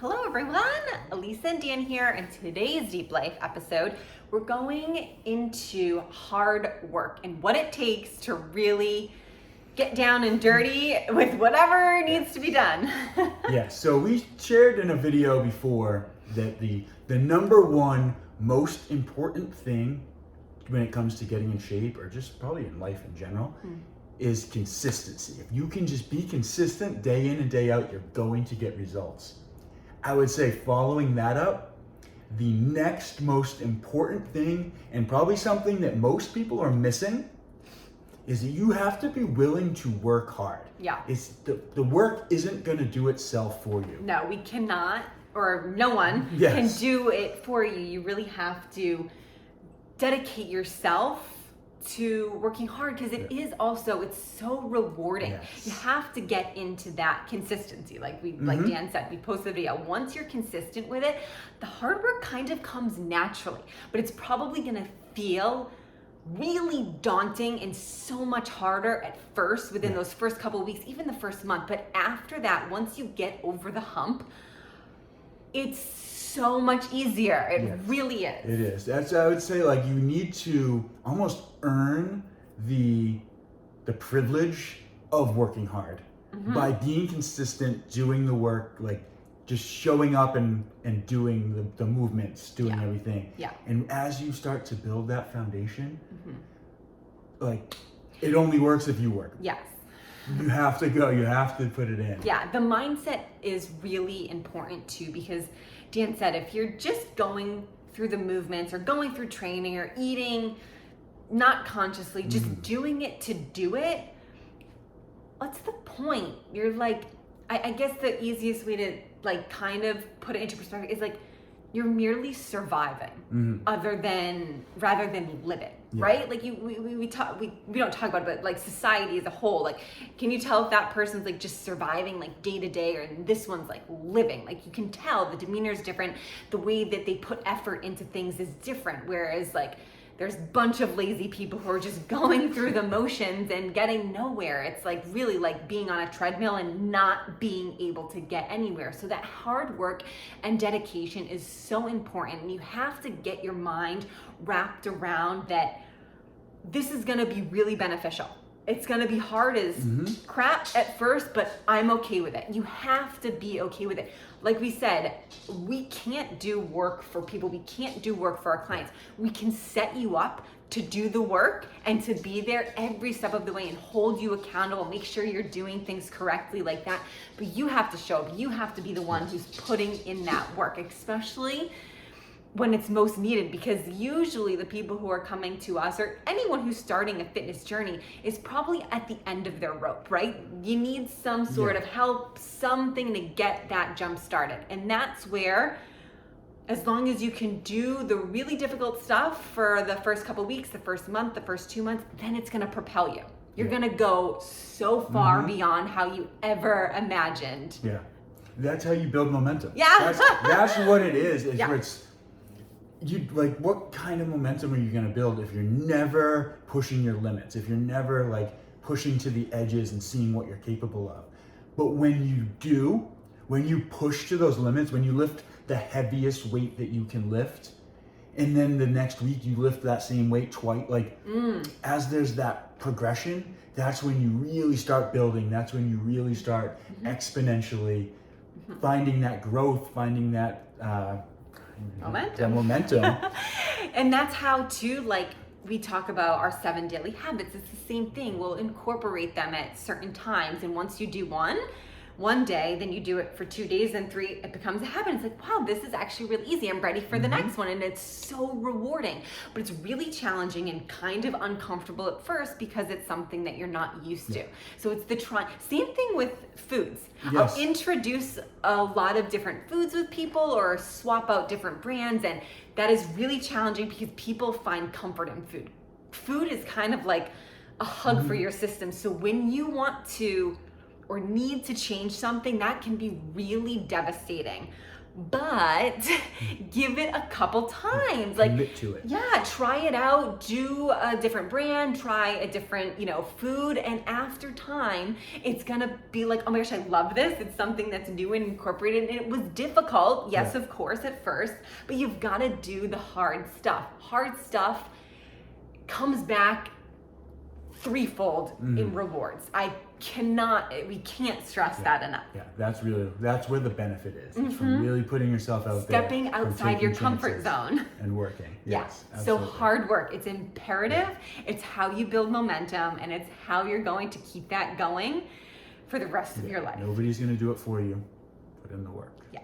Hello everyone, Elise and Dan here. In today's Deep Life episode, we're going into hard work and what it takes to really get down and dirty with whatever needs to be done. Yeah, so we shared in a video before that the number one most important thing when it comes to getting in shape, or just probably in life in general, is consistency. If you can just be consistent day in and day out, you're going to get results. I would say following that up, the next most important thing, and probably something that most people are missing, is that you have to be willing to work hard. Yeah. It's the work isn't going to do itself for you. No, we cannot, or no one can do it for you. You really have to dedicate yourself to working hard, because it is also, it's so rewarding. You have to get into that consistency. Like Dan said, we posted a video. Once you're consistent with it, the hard work kind of comes naturally, but it's probably gonna feel really daunting and so much harder at first within those first couple of weeks, even the first month. But after that, once you get over the hump, it's so much easier. It really is. It is. That's, I would say, like, you need to almost earn the privilege of working hard by being consistent, doing the work, like just showing up and doing the movements, doing everything. Yeah. And as you start to build that foundation, like, it only works if you work. Yes. You have to go, you have to put it in. Yeah, the mindset is really important too, because Dan said, if you're just going through the movements or going through training or eating, not consciously, just doing it to do it, what's the point? You're like, I guess the easiest way to like kind of put it into perspective is like, you're merely surviving rather than living, right? Like we don't talk about it, but like society as a whole, like, can you tell if that person's like just surviving like day to day, or this one's like living? Like, you can tell the demeanor is different, the way that they put effort into things is different. Whereas like, there's a bunch of lazy people who are just going through the motions and getting nowhere. It's like really like being on a treadmill and not being able to get anywhere. So that hard work and dedication is so important. And you have to get your mind wrapped around that this is gonna be really beneficial. It's gonna be hard as crap at first, but I'm okay with it. You have to be okay with it. Like we said, we can't do work for people. We can't do work for our clients. We can set you up to do the work and to be there every step of the way and hold you accountable, make sure you're doing things correctly like that. But you have to show up. You have to be the one who's putting in that work, especially when it's most needed, because usually the people who are coming to us, or anyone who's starting a fitness journey, is probably at the end of their rope, right? You need some sort of help, something to get that jump started. And that's where, as long as you can do the really difficult stuff for the first couple weeks, the first month, the first 2 months, then it's gonna propel you. You're gonna go so far beyond how you ever imagined. Yeah, that's how you build momentum. Yeah. That's what it is where it's, you like, what kind of momentum are you going to build if you're never pushing your limits, if you're never like pushing to the edges and seeing what you're capable of? But when you do, when you push to those limits, when you lift the heaviest weight that you can lift, and then the next week you lift that same weight twice, like as there's that progression, that's when you really start building. That's when you really start exponentially finding that growth, finding that momentum. And that's how too, like, we talk about our 7 daily habits. It's the same thing. We'll incorporate them at certain times, and once you do one day, then you do it for 2 days, and 3, it becomes a habit. It's like, wow, this is actually really easy. I'm ready for the next one. And it's so rewarding, but it's really challenging and kind of uncomfortable at first because it's something that you're not used to. So it's the same thing with foods. I'll introduce a lot of different foods with people, or swap out different brands. And that is really challenging because people find comfort in food. Food is kind of like a hug for your system. So when you want to or need to change something, that can be really devastating. but give it a couple times. Like, commit to it. Yeah, try it out, do a different brand, try a different, food, and after time, it's gonna be like, oh my gosh, I love this. It's something that's new and incorporated, and it was difficult, yes, of course, at first, but you've gotta do the hard stuff. Hard stuff comes back threefold in rewards. We can't stress that enough. Yeah, that's where the benefit is. It's from really putting yourself out there. Stepping outside your comfort zone. And working. Yes. So hard work. It's imperative. It's how you build momentum, and it's how you're going to keep that going for the rest of your life. Nobody's going to do it for you. Put in the work. Yeah.